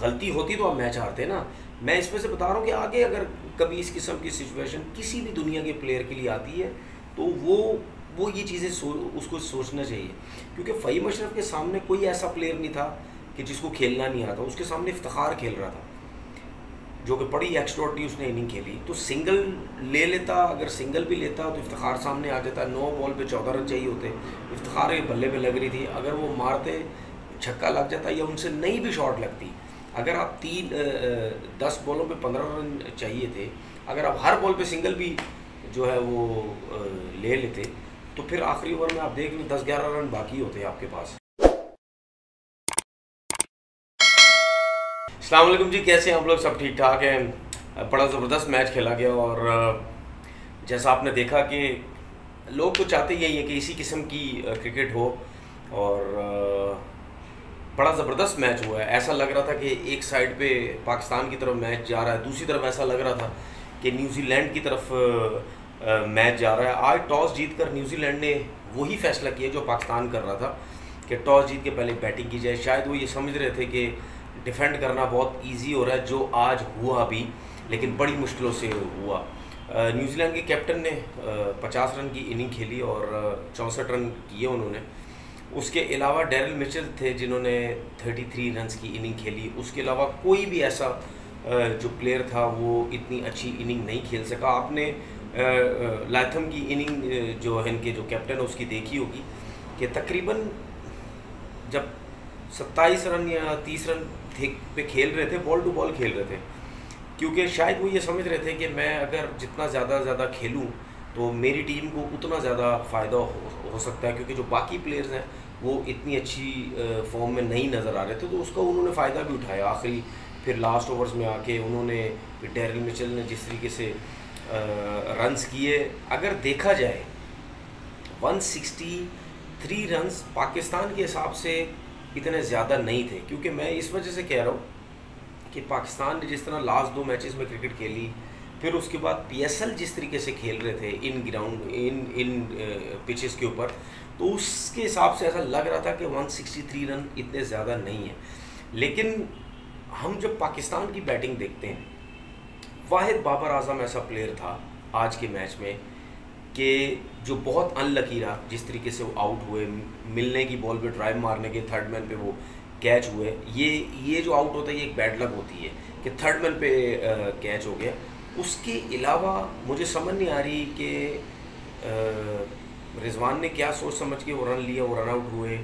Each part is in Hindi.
गलती होती तो आप मैच हारते ना। मैं इसमें से बता रहा हूँ कि आगे अगर कभी इस किस्म की सिचुएशन किसी भी दुनिया के प्लेयर के लिए आती है तो वो ये चीज़ें उसको सोचना चाहिए, क्योंकि फ़हीम अशरफ के सामने कोई ऐसा प्लेयर नहीं था कि जिसको खेलना नहीं आता। उसके सामने इफ्तिखार खेल रहा था, जो कि बड़ी एक्स्ट्राऑर्डिनरी उसने इनिंग खेली। तो सिंगल ले लेता, अगर सिंगल भी लेता तो इफ्तिखार सामने आ जाता। 9 बॉल पे 14 रन चाहिए होते, इफ्तिखार के बल्ले पे लग रही थी। अगर वो मारते, छक्का लग जाता या उनसे नहीं भी शॉट लगती, अगर आप 10 बॉलों पे 15 रन चाहिए थे, अगर आप हर बॉल पे सिंगल भी जो है वो ले लेते तो फिर आखिरी ओवर में आप देख लें 10-11 रन बाकी होते आपके पास। अस्सलाम वालेकुम जी, कैसे हैं आप लोग? सब ठीक ठाक हैं। बड़ा ज़बरदस्त मैच खेला गया और जैसा आपने देखा कि लोग तो चाहते यही हैं कि इसी किस्म की क्रिकेट हो, और बड़ा ज़बरदस्त मैच हुआ है। ऐसा लग रहा था कि एक साइड पे पाकिस्तान की तरफ मैच जा रहा है, दूसरी तरफ ऐसा लग रहा था कि न्यूजीलैंड की तरफ मैच जा रहा है। आज टॉस जीतकर न्यूजीलैंड ने वही फैसला किया जो पाकिस्तान कर रहा था कि टॉस जीत के पहले बैटिंग की जाए। शायद वो ये समझ रहे थे कि डिफेंड करना बहुत इजी हो रहा है, जो आज हुआ भी, लेकिन बड़ी मुश्किलों से हुआ। न्यूजीलैंड के कैप्टन ने 50 रन की इनिंग खेली और 64 रन किए उन्होंने। उसके अलावा डेरिल मिचेल थे जिन्होंने 33 रन्स की इनिंग खेली। उसके अलावा कोई भी ऐसा जो प्लेयर था वो इतनी अच्छी इनिंग नहीं खेल सका। आपने लाथम की इनिंग जो है इनके जो कैप्टन है उसकी देखी होगी कि तकरीबन जब 27 रन या 30 रन पे खेल रहे थे, बॉल टू बॉल खेल रहे थे, क्योंकि शायद वो ये समझ रहे थे कि मैं अगर जितना ज़्यादा खेलूं तो मेरी टीम को उतना ज़्यादा फ़ायदा हो सकता है, क्योंकि जो बाकी प्लेयर्स हैं वो इतनी अच्छी फॉर्म में नहीं नज़र आ रहे थे। तो उसका उन्होंने फ़ायदा भी उठाया। आखिरी फिर लास्ट ओवर्स में आके उन्होंने, फिर डेरिल मिचेल ने जिस तरीके से रन्स किए, अगर देखा जाए 163 रन्स पाकिस्तान के हिसाब से इतने ज़्यादा नहीं थे। क्योंकि मैं इस वजह से कह रहा हूँ कि पाकिस्तान ने जिस तरह लास्ट 2 मैचेस में क्रिकेट खेली, फिर उसके बाद पीएसएल जिस तरीके से खेल रहे थे इन ग्राउंड इन पिचेस के ऊपर, तो उसके हिसाब से ऐसा लग रहा था कि 163 रन इतने ज़्यादा नहीं है। लेकिन हम जब पाकिस्तान की बैटिंग देखते हैं, वाहिद बाबर आजम ऐसा प्लेयर था आज के मैच में कि जो बहुत अनलकी रहा। जिस तरीके से वो आउट हुए, मिलने की बॉल पे ड्राइव मारने के थर्ड मैन पे वो कैच हुए, ये जो आउट होता है ये एक बैड लक होती है कि थर्ड मैन पे कैच हो गया। उसके अलावा मुझे समझ नहीं आ रही कि रिजवान ने क्या सोच समझ के वो रन लिया, वो रन आउट हुए।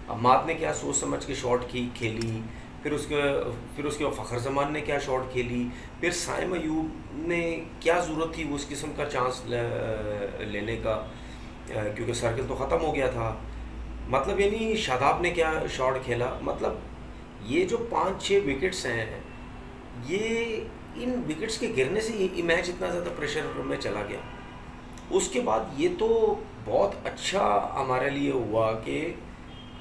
अम्माद ने क्या सोच समझ के शॉट खेली, फिर उसके बाद फ़खर जमान ने क्या शॉट खेली, फिर साइम अयूब ने क्या ज़रूरत थी उस किस्म का चांस लेने का, क्योंकि सर्कल तो ख़त्म हो गया था। मतलब यानी शादाब ने क्या शॉट खेला। मतलब ये जो 5-6 विकेट्स हैं, ये इन विकेट्स के गिरने से ये मैच इतना ज़्यादा प्रेशर में चला गया। उसके बाद ये तो बहुत अच्छा हमारे लिए हुआ कि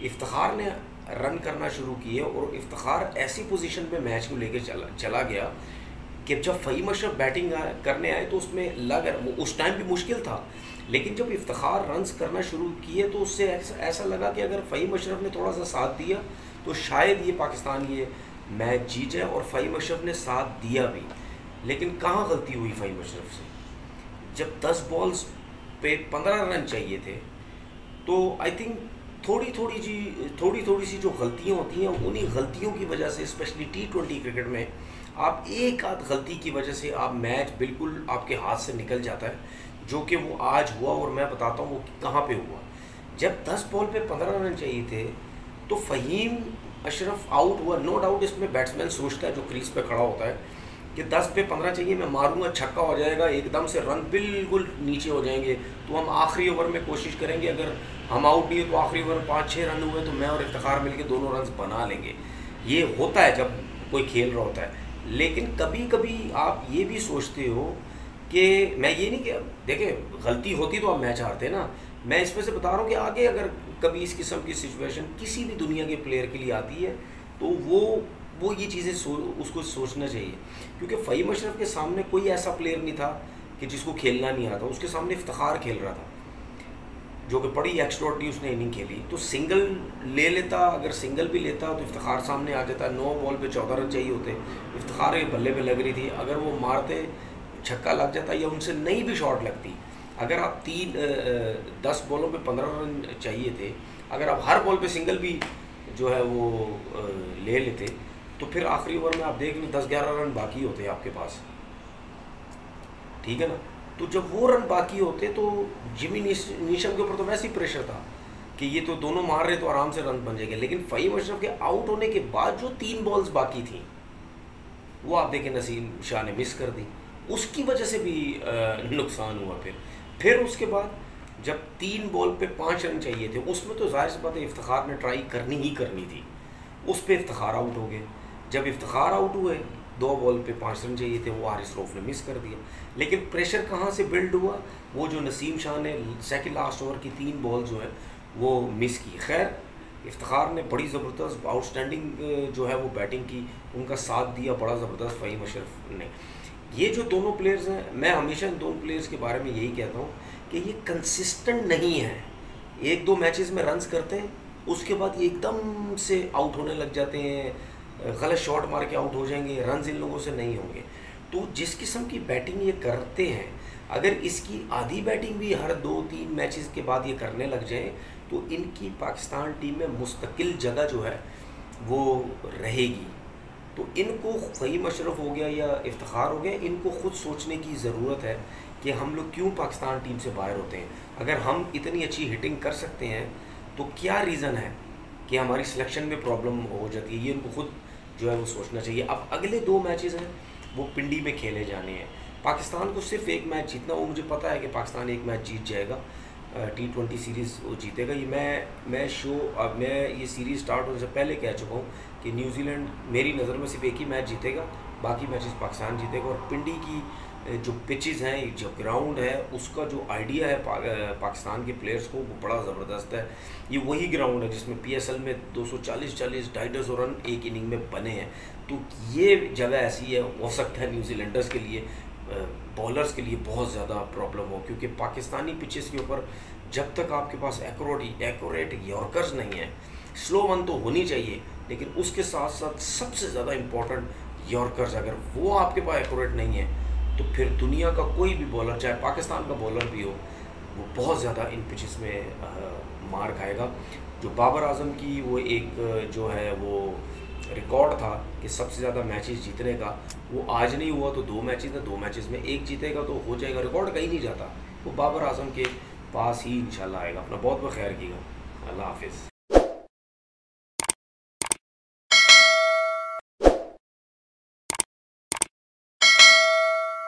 इफ्तिखार ने रन करना शुरू किए, और इफ्तिखार ऐसी पोजीशन पे मैच को लेके चला गया कि जब फ़हीम अशरफ बैटिंग करने आए तो उसमें उस टाइम भी मुश्किल था, लेकिन जब इफ्तिखार रन्स करना शुरू किए तो उससे ऐसा लगा कि अगर फ़हीम अशरफ ने थोड़ा सा साथ दिया तो शायद ये पाकिस्तान ये मैच जीत जाए। और फ़हीम अशरफ ने साथ दिया भी, लेकिन कहाँ गलती हुई फ़हीम अशरफ से। जब 10 बॉल्स पे 15 रन चाहिए थे तो आई थिंक थोड़ी सी जो गलतियाँ होती हैं, उन्हीं गलतियों की वजह से, स्पेशली T20 क्रिकेट में, आप एक आध गलती की वजह से आप मैच बिल्कुल आपके हाथ से निकल जाता है, जो कि वो आज हुआ। और मैं बताता हूँ वो कहाँ पे हुआ। जब 10 बॉल पे 15 रन चाहिए थे तो फ़हीम अशरफ आउट हुआ। नो डाउट इसमें बैट्समैन सोचता है जो क्रीज पे खड़ा होता है कि 10 पे 15 चाहिए, मैं मारूंगा, छक्का हो जाएगा, एकदम से रन बिल्कुल नीचे हो जाएंगे, तो हम आखिरी ओवर में कोशिश करेंगे, अगर हम आउट नहीं है तो आखिरी ओवर में 5-6 रन हुए तो मैं और इफ्तिखार मिलके दोनों रन बना लेंगे। ये होता है जब कोई खेल रहा होता है। लेकिन कभी कभी आप ये भी सोचते हो कि मैं ये नहीं कि देखिए गलती होती तो आप मैच हारते ना। मैं इसमें से बता रहा हूँ कि आगे अगर कभी इस किस्म की सिचुएशन किसी भी दुनिया के प्लेयर के लिए आती है तो वो ये चीज़ें उसको सोचना चाहिए, क्योंकि फ़हीम अशरफ के सामने कोई ऐसा प्लेयर नहीं था कि जिसको खेलना नहीं आता। उसके सामने इफ्तिखार खेल रहा था, जो कि बड़ी एक्स्ट्रॉर्डनरी उसने इनिंग खेली। तो सिंगल ले लेता, अगर सिंगल भी लेता तो इफ्तिखार सामने आ जाता। 9 बॉल पे 14 रन चाहिए होते, इफ्तिखार के बल्ले पे लग रही थी, अगर वो मारते छक्का लग जाता या उनसे नहीं भी शॉट लगती। अगर आप 10 बॉलों पे 15 रन चाहिए थे, अगर आप हर बॉल पे सिंगल भी जो है वो ले लेते तो फिर आखिरी ओवर में आप देख लो 10-11 रन बाकी होते आपके पास, ठीक है ना। तो जब वो रन बाकी होते तो जिमी नीशम के ऊपर तो वैसे ही प्रेशर था कि ये तो दोनों मार रहे तो आराम से रन बन जाएंगे, लेकिन फ़हीम अशरफ के आउट होने के बाद जो 3 बॉल्स बाकी थी वो आप देखें नसीम शाह ने मिस कर दी, उसकी वजह से भी नुकसान हुआ। फिर उसके बाद जब 3 बॉल पे 5 रन चाहिए थे, उसमें तो जाहिर सी बात है इफ्तिखार ने ट्राई करनी ही करनी थी, उस पर इफ्तिखार आउट हो गए। जब इफ्तिखार आउट हुए 2 बॉल पे 5 रन चाहिए थे, वो हारिस रऊफ ने मिस कर दिया। लेकिन प्रेशर कहाँ से बिल्ड हुआ, वो जो नसीम शाह ने सेकंड लास्ट ओवर की 3 बॉल जो है वो मिस की। खैर इफ्तिखार ने बड़ी ज़बरदस्त आउटस्टैंडिंग जो है वो बैटिंग की, उनका साथ दिया बड़ा ज़बरदस्त फ़हीम अशरफ ने। ये जो दोनों प्लेयर्स हैं, मैं हमेशा इन दोनों प्लेयर्स के बारे में यही कहता हूँ कि ये कंसिस्टेंट नहीं है। 1-2 मैचेस में रन्स करते हैं, उसके बाद ये एकदम से आउट होने लग जाते हैं, गलत शॉट मार के आउट हो जाएंगे, रन्स इन लोगों से नहीं होंगे। तो जिस किस्म की बैटिंग ये करते हैं, अगर इसकी आधी बैटिंग भी हर 2-3 मैचेस के बाद ये करने लग जाएं तो इनकी पाकिस्तान टीम में मुस्तकिल जगह जो है वो रहेगी। तो इनको फ़हीम अशरफ हो गया या इफ्तिखार हो गया, इनको खुद सोचने की ज़रूरत है कि हम लोग क्यों पाकिस्तान टीम से बाहर होते हैं। अगर हम इतनी अच्छी हिटिंग कर सकते हैं तो क्या रीज़न है कि हमारी सिलेक्शन में प्रॉब्लम हो जाती है, ये इनको खुद जो है वो सोचना चाहिए। अब अगले 2 मैचेस हैं वो पिंडी में खेले जाने हैं। पाकिस्तान को सिर्फ 1 मैच जीतना, वो मुझे पता है कि पाकिस्तान 1 मैच जीत जाएगा, T20 सीरीज़ वो जीतेगा। ये मैं ये सीरीज़ स्टार्ट होने से पहले कह चुका हूँ कि न्यूजीलैंड मेरी नज़र में सिर्फ 1 ही मैच जीतेगा, बाकी मैचेस पाकिस्तान जीतेगा। और पिंडी की जो पिचेस हैं, जो ग्राउंड है, उसका जो आइडिया है पाकिस्तान के प्लेयर्स को, वो बड़ा ज़बरदस्त है। ये वही ग्राउंड है जिसमें PSL में 240-40 250 रन एक इनिंग में बने हैं। तो ये जगह ऐसी है, हो सकता है न्यूजीलैंडर्स के लिए, बॉलर्स के लिए बहुत ज़्यादा प्रॉब्लम हो, क्योंकि पाकिस्तानी पिचेस के ऊपर जब तक आपके पास एक्यूरेट यॉर्कर्स नहीं है, स्लो वन तो होनी चाहिए, लेकिन उसके साथ साथ सबसे ज़्यादा इम्पोर्टेंट यॉर्कर्स, अगर वो आपके पास एक्यूरेट नहीं है तो फिर दुनिया का कोई भी बॉलर, चाहे पाकिस्तान का बॉलर भी हो, वो बहुत ज़्यादा इन पिचेस में मार खाएगा। जो बाबर आजम की वो एक जो है वो रिकॉर्ड था कि सबसे ज़्यादा मैचेस जीतने का, वो आज नहीं हुआ तो 2 मैचेस है, 2 मैचेस में 1 जीतेगा तो हो जाएगा, रिकॉर्ड कहीं नहीं जाता, वो बाबर आजम के पास ही इंशाल्लाह आएगा। अपना बहुत बहुत खैर कीजिएगा। अल्लाह हाफिज़।